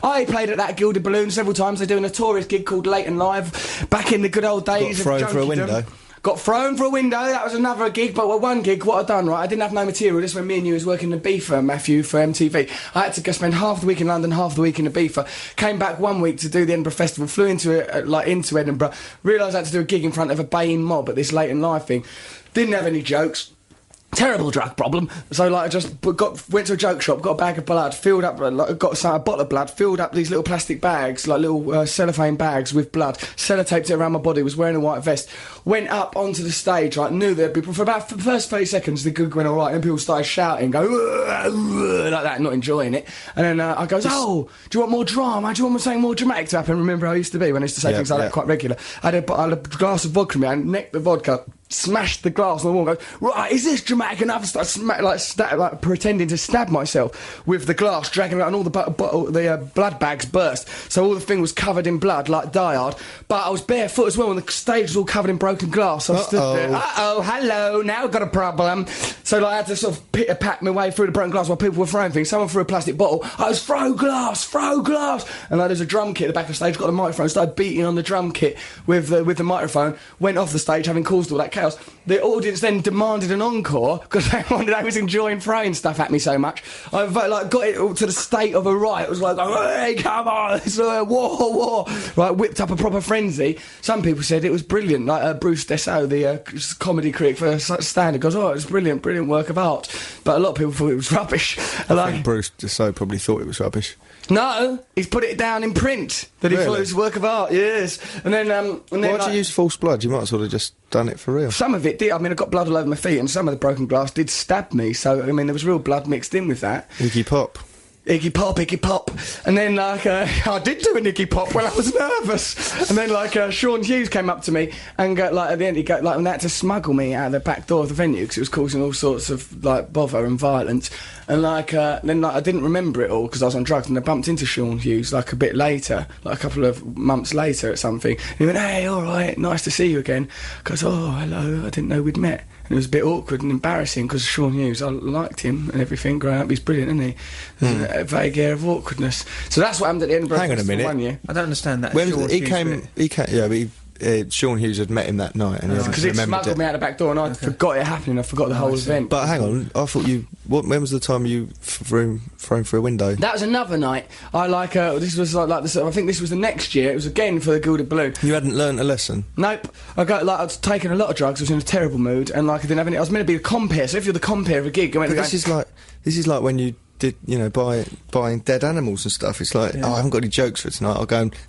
I played at that Gilded Balloon several times. They're doing a tourist gig called Leighton Live back in the good old days of thrown for a window. Got thrown for a window, that was another gig, but one gig, what I'd done, right, I didn't have no material. This is when me and you was working in Ibiza, Matthew, for MTV. I had to go spend half the week in London, half the week in Ibiza. Came back 1 week to do the Edinburgh Festival, flew into Edinburgh, realised I had to do a gig in front of a baying mob at this Leighton Live thing. Didn't have any jokes. Terrible drug problem. So, like, I just went to a joke shop, got a bag of blood, filled up, got a bottle of blood, filled up these little plastic bags, like little cellophane bags with blood, sellotaped it around my body, was wearing a white vest, went up onto the stage, right, knew there'd be, for the first 30 seconds, the gig went alright, and people started shouting, go, like that, not enjoying it. And then I goes, oh, do you want more drama? Do you want something more dramatic to happen? Remember how I used to be when I used to say things like that quite regular. I had a glass of vodka in me, I nicked the vodka, smashed the glass on the wall and goes, right, is this dramatic enough? Start pretending to stab myself with the glass, dragging it out, and all the blood bags burst. So all the thing was covered in blood, like die hard. But I was barefoot as well, and the stage was all covered in broken glass. So I stood there, hello, now I've got a problem. So like, I had to sort of pitter-pack my way through the broken glass while people were throwing things. Someone threw a plastic bottle. I was, throw glass! And like, there's a drum kit at the back of the stage, got a microphone, started beating on the drum kit with the microphone, went off the stage having caused all that chaos. The audience then demanded an encore because they was enjoying throwing stuff at me so much. I got it to the state of a riot. It was like, hey, come on, it's a war. Right, whipped up a proper frenzy. Some people said it was brilliant. Like Bruce Dessau, the comedy critic for Standard, goes, oh, it's brilliant work of art. But a lot of people thought it was rubbish. I think Bruce Dessau probably thought it was rubbish. No, he's put it down in print that he thought it was a work of art. Yes, and then why'd you use false blood? You might as well have just done it for real. Some of it did. I mean, I got blood all over my feet, and some of the broken glass did stab me. So I mean, there was real blood mixed in with that. Iggy Pop. Iggy Pop. And then, like, I did do an Iggy Pop when I was nervous. And then, like, Sean Hughes came up to me and, like, at the end, he got, like, and they had to smuggle me out of the back door of the venue because it was causing all sorts of, like, bother and violence. And, like, then, like, I didn't remember it all because I was on drugs, and I bumped into Sean Hughes, like, a bit later, like, a couple of months later at something. And he went, hey, all right, nice to see you again. I goes, oh, hello, I didn't know we'd met. And it was a bit awkward and embarrassing because Sean Hughes, I liked him and everything growing up. He's brilliant, isn't he? There's a vague air of awkwardness. So that's what happened at the Edinburgh Hang on a minute. 1 year. I don't understand that. Sean Hughes had met him that night, and because he smuggled me out the back door, and I forgot it happening. I forgot the whole event. But hang on, I thought when was the time you thrown for a window? That was another night. I this was like this. I think this was the next year. It was again for the Gilded Balloon. You hadn't learnt a lesson. Nope. I was taking a lot of drugs. I was in a terrible mood, and like I didn't have any. I was meant to be a compere. So if you're the compere of a gig, this is like when you did, buying dead animals and stuff. It's like, I haven't got any jokes for tonight.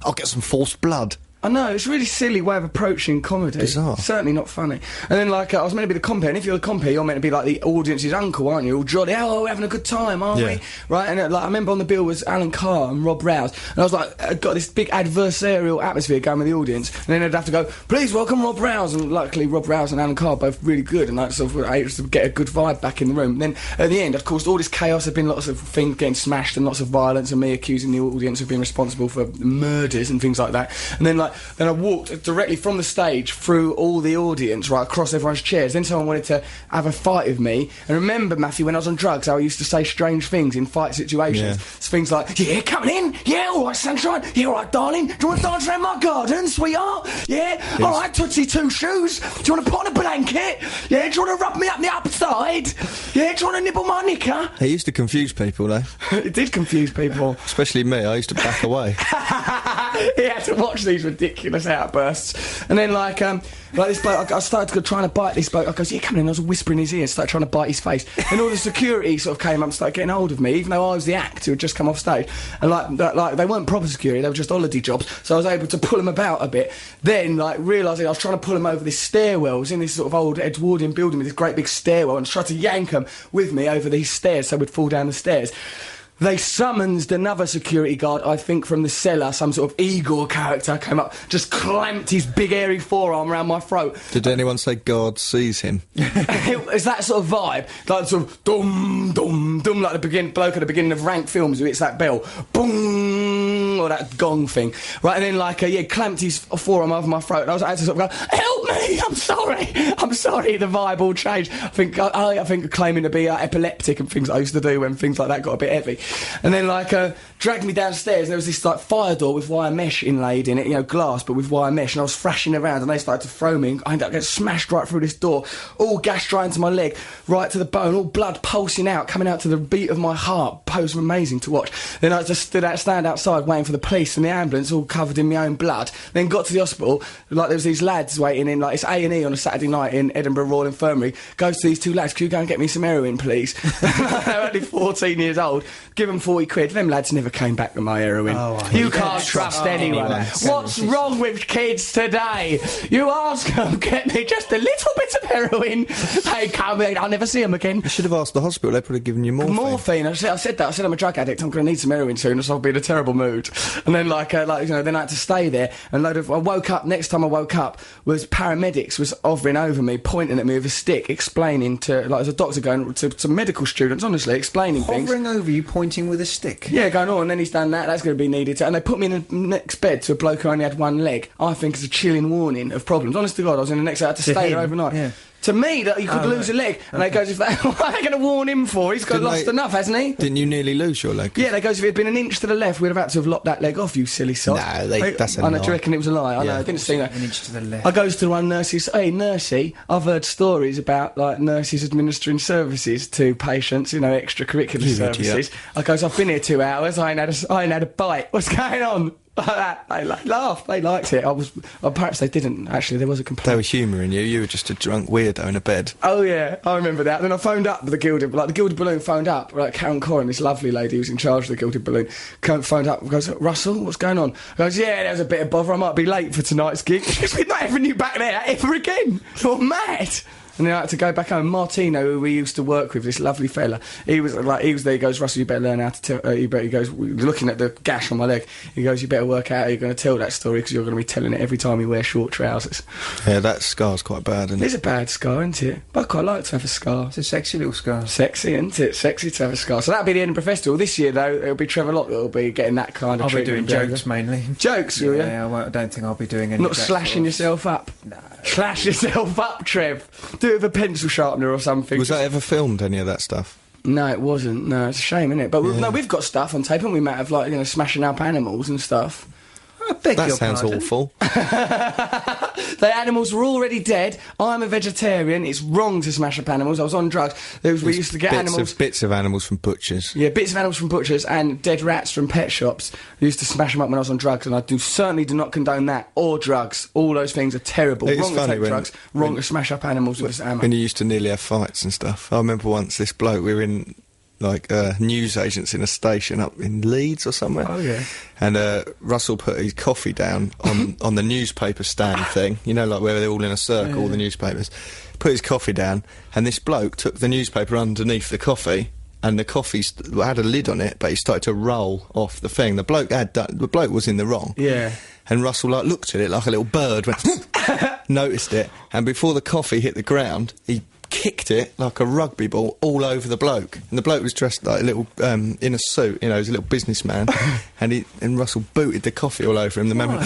I'll get some false blood. I know, it's a really silly way of approaching comedy. Bizarre. Certainly not funny. And then, like, I was meant to be the compere, and if you're the compere, you're meant to be, like, the audience's uncle, aren't you? All jolly, we're having a good time, aren't we? Right, and, like, I remember on the bill was Alan Carr and Rob Rouse, and I was like, I got this big adversarial atmosphere going with the audience, and then I'd have to go, please welcome Rob Rouse, and luckily Rob Rouse and Alan Carr are both really good, and, like, sort of, I used to get a good vibe back in the room. And then, at the end, of course, all this chaos, had been lots of things getting smashed, and lots of violence, and me accusing the audience of being responsible for murders and things like that. And then, like, then I walked directly from the stage through all the audience, right across everyone's chairs. Then someone wanted to have a fight with me. And remember, Matthew, when I was on drugs, how I used to say strange things in fight situations. It's things like, yeah, coming in, yeah, all right, sunshine, yeah, all right, darling, do you want to dance around my garden, sweetheart? Yeah, all right, Tootsie Two Shoes, do you want to put on a blanket? Yeah, do you want to rub me up the upside? Yeah, do you want to nibble my knicker? It used to confuse people, though. It did confuse people. Especially me, I used to back away. He had to watch these ridiculous outbursts. And then, like this bloke, I started trying to bite this bloke. I goes, yeah, come in. I was whispering in his ear, started trying to bite his face. And all the security sort of came up and started getting hold of me, even though I was the actor who had just come off stage. And, like they weren't proper security, they were just holiday jobs. So I was able to pull them about a bit. Then, like, realising I was trying to pull them over this stairwell. I was in this sort of old Edwardian building with this great big stairwell, and tried to yank them with me over these stairs so we'd fall down the stairs. They summoned another security guard, I think from the cellar, some sort of Igor character came up, just clamped his big hairy forearm around my throat. Did anyone say God sees him? It's that sort of vibe, like sort of dum dum dum, like the bloke at the beginning of Rank films who hits that bell, boom, or that gong thing, right? And then like clamped his forearm over my throat, and I had to sort of go, "Help me! I'm sorry." The vibe all changed. I think claiming to be epileptic and things I used to do when things like that got a bit heavy, and then like dragged me downstairs. And there was this like fire door with wire mesh inlaid in it, glass but with wire mesh, and I was thrashing around, and they started to throw me. I ended up getting smashed right through this door, all gashed right into my leg, right to the bone, all blood pulsing out, coming out to the beat of my heart. It was amazing to watch. Then I just stand outside waiting for the police and the ambulance, all covered in my own blood. Then got to the hospital, like there was these lads waiting in, like it's A&E on a Saturday night in Edinburgh Royal Infirmary. Goes to these two lads, "Can you go and get me some heroin, please?" They're only 14 years old. Give them 40 quid. Them lads never came back with my heroin. You can't trust anyone. What's wrong with kids today? You ask them, get me just a little bit of heroin. They come in, I'll never see them again. You should have asked the hospital. They probably given you morphine. I said that. I said I'm a drug addict. I'm going to need some heroin soon, or so I'll be in a terrible mood. And then then I had to stay there. And I woke up. Next time I woke up, was paramedics was hovering over me, pointing at me with a stick, explaining as a doctor going to medical students, honestly, explaining things. Hovering over you, pointing with a stick. Yeah, going on. And then he's done that. That's going to be needed. And they put me in the next bed to a bloke who only had one leg. I think it's a chilling warning of problems. Honest to God, I was in the next. I had to stay there overnight. Yeah. To me, that he could lose a leg. And they goes, what are they going to warn him for? He's got lost enough, hasn't he? Didn't you nearly lose your leg? Yeah, they goes, if it had been an inch to the left, we'd have had to have lopped that leg off, you silly sod. No, that's a lie. I know, do lie. you reckon it was a lie? I know, I didn't see that. An inch to the left. I goes to one nurse, "Hey, nursey, I've heard stories about, like, nurses administering services to patients, extracurricular services." I goes, "I've been here 2 hours, I ain't had a bite. What's going on?" Like that. They laughed. They liked it. Perhaps they didn't. Actually, there was a complaint. They were humouring you. You were just a drunk weirdo in a bed. Oh yeah, I remember that. Then I phoned up the Gilded Balloon phoned up. Like Karen Corrin, this lovely lady who's in charge of the Gilded Balloon, phoned up and goes, "Russell, what's going on?" I goes, "Yeah, there's a bit of bother. I might be late for tonight's gig." She goes, "We're not having you back there ever again. You're mad." And then I had to go back home. Martino, who we used to work with, this lovely fella, he was there. He goes, "Russell, you better learn how to tell." He goes, looking at the gash on my leg, he goes, "You better work out how you're going to tell that story, because you're going to be telling it every time you wear short trousers." Yeah, that scar's quite bad, isn't it? It's a bad scar, isn't it? But I quite like to have a scar. It's a sexy little scar. Sexy, isn't it? Sexy to have a scar. So that'll be the Edinburgh Festival. This year, though, it'll be Trevor Locke that'll be getting that kind of I'll be treatment. doing jokes mainly. Jokes, will you? Yeah, I don't think I'll be doing any. Not slashing yourself up. No. Slash yourself up, Trev. Do it with a pencil sharpener or something. Was that ever filmed, any of that stuff? No, it wasn't. No, it's a shame, isn't it? But we've got stuff on tape, and we might have, like, smashing up animals and stuff. I beg That your sounds pardon. awful. The animals were already dead. I'm a vegetarian. It's wrong to smash up animals. I was on drugs. We used to get Bits of animals from butchers. Yeah, bits of animals from butchers and dead rats from pet shops. I used to smash them up when I was on drugs, and I certainly do not condone that, or drugs. All those things are terrible. It is Wrong to funny take when- drugs, wrong to smash up animals with ammo. When you used to nearly have fights and stuff. I remember once this bloke, we were in news agents in a station up in Leeds or somewhere. Oh, yeah. And Russell put his coffee down on the newspaper stand thing, like where they're all in a circle, all the newspapers. Put his coffee down, and this bloke took the newspaper underneath the coffee, and the coffee had a lid on it, but he started to roll off the thing. The bloke was in the wrong. Yeah. And Russell looked at it like a little bird, went noticed it, and before the coffee hit the ground, he kicked it like a rugby ball all over the bloke, and the bloke was dressed like a little in a suit, he was a little businessman, and Russell booted the coffee all over him. The man went,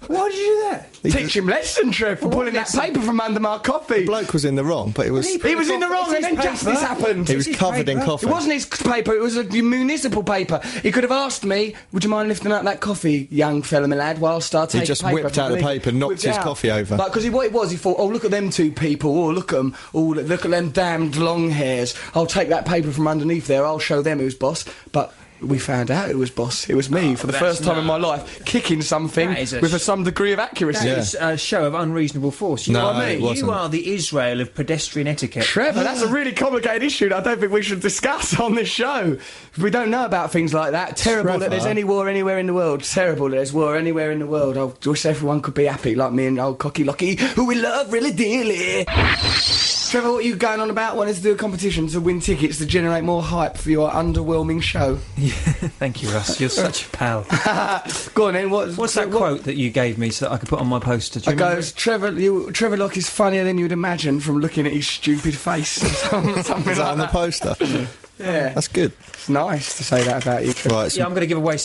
Why did you do that? Teach him lesson, Trev, for pulling that paper from under my coffee. the bloke was in the wrong, but it was He was in the wrong, and then justice happened. he was his covered in paper. coffee. It wasn't his paper, it was a municipal paper. He could have asked me, "Would you mind lifting up that coffee, young fella, my lad, whilst I take just paper whipped from out the beneath?" paper and knocked Whipped it his out. coffee over. Like, because what it was, he thought, "Oh, look at them two people, oh, look at them, oh, look at them damned long hairs. I'll take that paper from underneath there, I'll show them who's boss." But we found out it was boss. It was me, for the first time in my life, kicking something That is with some degree of accuracy. That is a show of unreasonable force. You No, are it me. wasn't. You are the Israel of pedestrian etiquette. Trevor, that's a really complicated issue that I don't think we should discuss on this show. We don't know about things like that. Terrible that there's Trevor. any war anywhere in the world. Terrible that there's war anywhere in the world. I wish everyone could be happy like me and old Cocky Locky, who we love really dearly. Trevor, what are you going on about? Wanting to do a competition to win tickets to generate more hype for your underwhelming show? Yeah, thank you, Russ. You're such a pal. Go on then. What's that quote that you gave me so that I could put on my poster? Do you remember? Goes, Trevor Locke is funnier than you'd imagine from looking at his stupid face. Something Is that like on the that. poster? Yeah. That's good. It's nice to say that about you, Trevor. Right, Yeah, I'm going to give away